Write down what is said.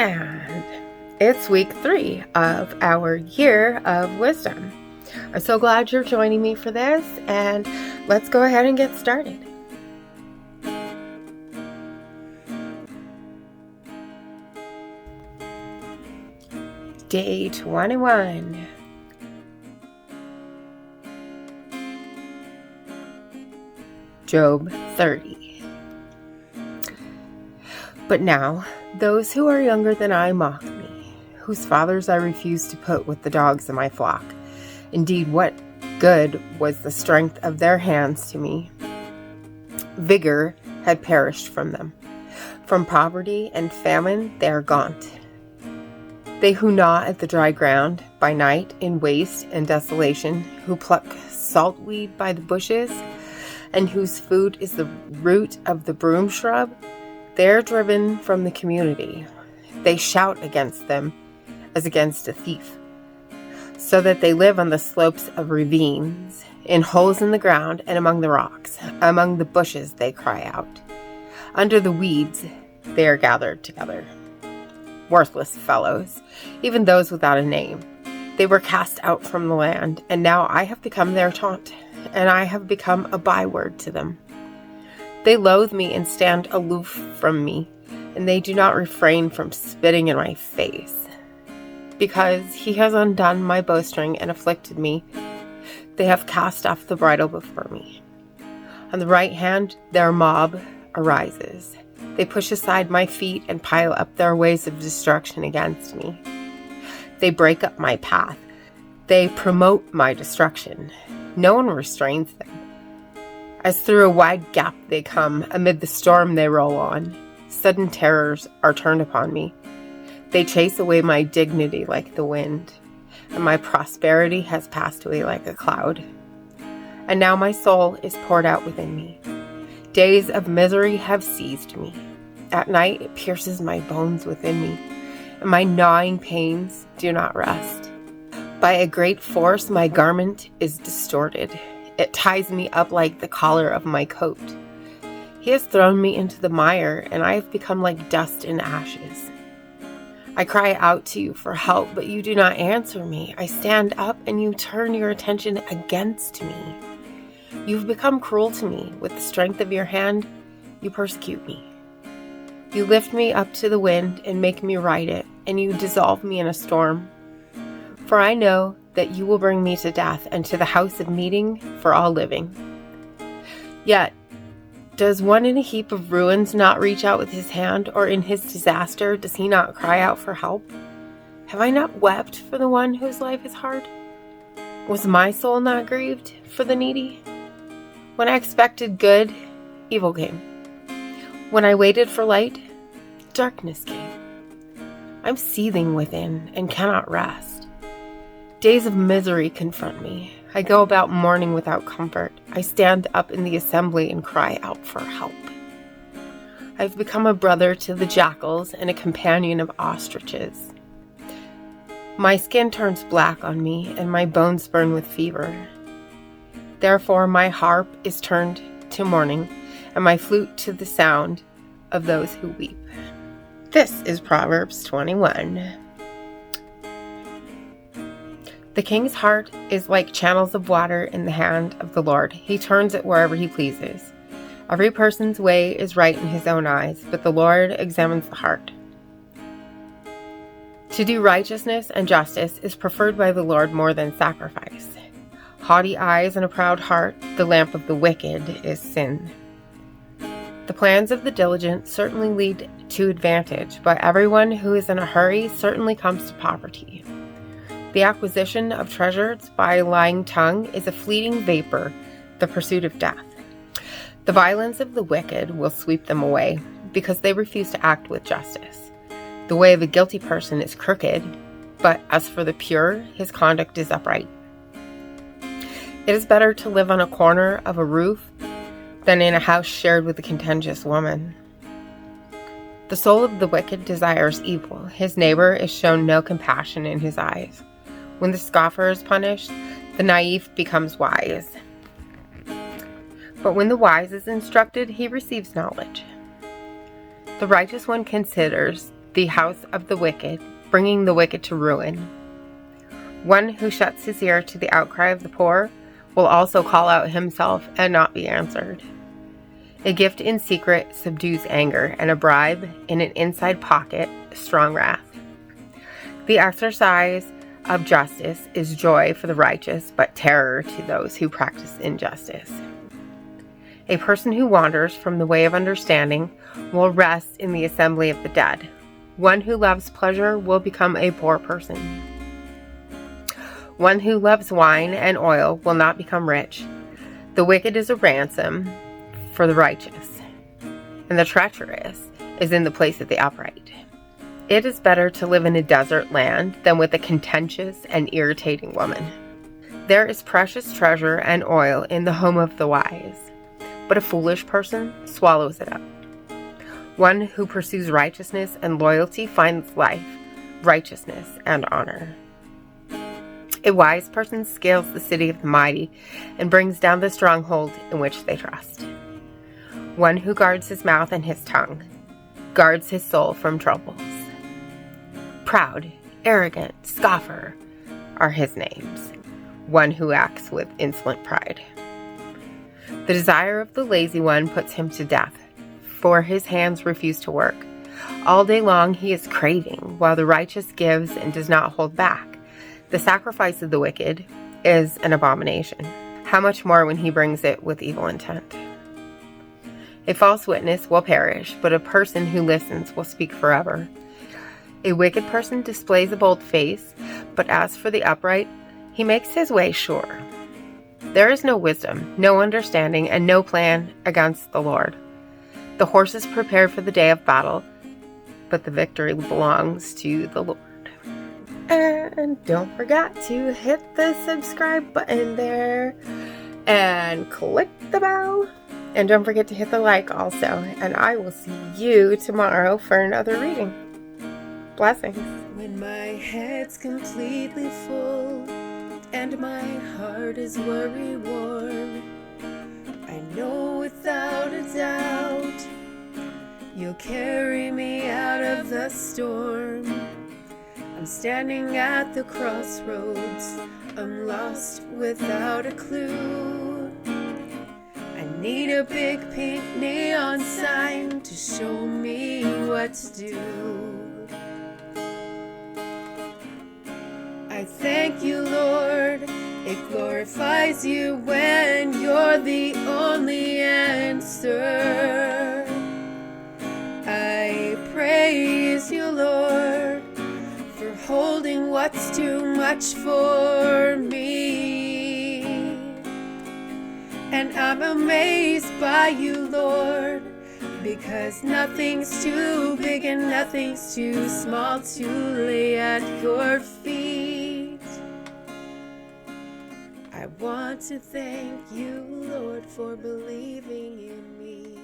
And it's week 3 of our year of wisdom. I'm so glad you're joining me for this, and let's go ahead and get started. Day 21. Job 30. But now, those who are younger than I mock me, whose fathers I refuse to put with the dogs of my flock. Indeed, what good was the strength of their hands to me? Vigor had perished from them. From poverty and famine they are gaunt. They who gnaw at the dry ground by night in waste and desolation, who pluck saltweed by the bushes, and whose food is the root of the broom shrub, they are driven from the community. They shout against them as against a thief, so that they live on the slopes of ravines, in holes in the ground and among the rocks. Among the bushes they cry out. Under the weeds they are gathered together. Worthless fellows, even those without a name. They were cast out from the land, and now I have become their taunt, and I have become a byword to them. They loathe me and stand aloof from me, and they do not refrain from spitting in my face. Because he has undone my bowstring and afflicted me, they have cast off the bridle before me. On the right hand, their mob arises. They push aside my feet and pile up their ways of destruction against me. They break up my path. They promote my destruction. No one restrains them. As through a wide gap they come, amid the storm they roll on. Sudden terrors are turned upon me. They chase away my dignity like the wind, and my prosperity has passed away like a cloud. And now my soul is poured out within me. Days of misery have seized me. At night it pierces my bones within me, and my gnawing pains do not rest. By a great force my garment is distorted. It ties me up like the collar of my coat. He has thrown me into the mire, and I have become like dust and ashes. I cry out to you for help, but you do not answer me. I stand up, and you turn your attention against me. You've become cruel to me. With the strength of your hand, you persecute me. You lift me up to the wind and make me ride it, and you dissolve me in a storm. For I know that you will bring me to death and to the house of meeting for all living. Yet, does one in a heap of ruins not reach out with his hand, or in his disaster does he not cry out for help? Have I not wept for the one whose life is hard? Was my soul not grieved for the needy? When I expected good, evil came. When I waited for light, darkness came. I'm seething within and cannot rest. Days of misery confront me. I go about mourning without comfort. I stand up in the assembly and cry out for help. I've become a brother to the jackals and a companion of ostriches. My skin turns black on me, and my bones burn with fever. Therefore my harp is turned to mourning, and my flute to the sound of those who weep. This is Proverbs 21. The king's heart is like channels of water in the hand of the Lord. He turns it wherever he pleases. Every person's way is right in his own eyes, but the Lord examines the heart. To do righteousness and justice is preferred by the Lord more than sacrifice. Haughty eyes and a proud heart, the lamp of the wicked is sin. The plans of the diligent certainly lead to advantage, but everyone who is in a hurry certainly comes to poverty. The acquisition of treasures by a lying tongue is a fleeting vapor, the pursuit of death. The violence of the wicked will sweep them away, because they refuse to act with justice. The way of a guilty person is crooked, but as for the pure, his conduct is upright. It is better to live on a corner of a roof than in a house shared with a contentious woman. The soul of the wicked desires evil. His neighbor is shown no compassion in his eyes. When the scoffer is punished, the naive becomes wise. But when the wise is instructed, he receives knowledge. The righteous one considers the house of the wicked, bringing the wicked to ruin. One who shuts his ear to the outcry of the poor will also call out himself and not be answered. A gift in secret subdues anger, and a bribe in an inside pocket, strong wrath. The exercise of justice is joy for the righteous, but terror to those who practice injustice. A person who wanders from the way of understanding will rest in the assembly of the dead. One who loves pleasure will become a poor person. One who loves wine and oil will not become rich. The wicked is a ransom for the righteous, and the treacherous is in the place of the upright. It is better to live in a desert land than with a contentious and irritating woman. There is precious treasure and oil in the home of the wise, but a foolish person swallows it up. One who pursues righteousness and loyalty finds life, righteousness, and honor. A wise person scales the city of the mighty and brings down the stronghold in which they trust. One who guards his mouth and his tongue guards his soul from troubles. Proud, arrogant, scoffer are his names. One who acts with insolent pride. The desire of the lazy one puts him to death, for his hands refuse to work. All day long he is craving, while the righteous gives and does not hold back. The sacrifice of the wicked is an abomination. How much more when he brings it with evil intent? A false witness will perish, but a person who listens will speak forever. A wicked person displays a bold face, but as for the upright, he makes his way sure. There is no wisdom, no understanding, and no plan against the Lord. The horse is prepared for the day of battle, but the victory belongs to the Lord. And don't forget to hit the subscribe button there and click the bell. And don't forget to hit the like also. And I will see you tomorrow for another reading. Blessings. When my head's completely full and my heart is worry-worn, I know without a doubt you'll carry me out of the storm. I'm standing at the crossroads, I'm lost without a clue. I need a big pink neon sign to show me what to do. I thank you, Lord, it glorifies you when you're the only answer. I praise you, Lord, for holding what's too much for me. And I'm amazed by you, Lord, because nothing's too big and nothing's too small to lay at your feet. I want to thank you, Lord, for believing in me.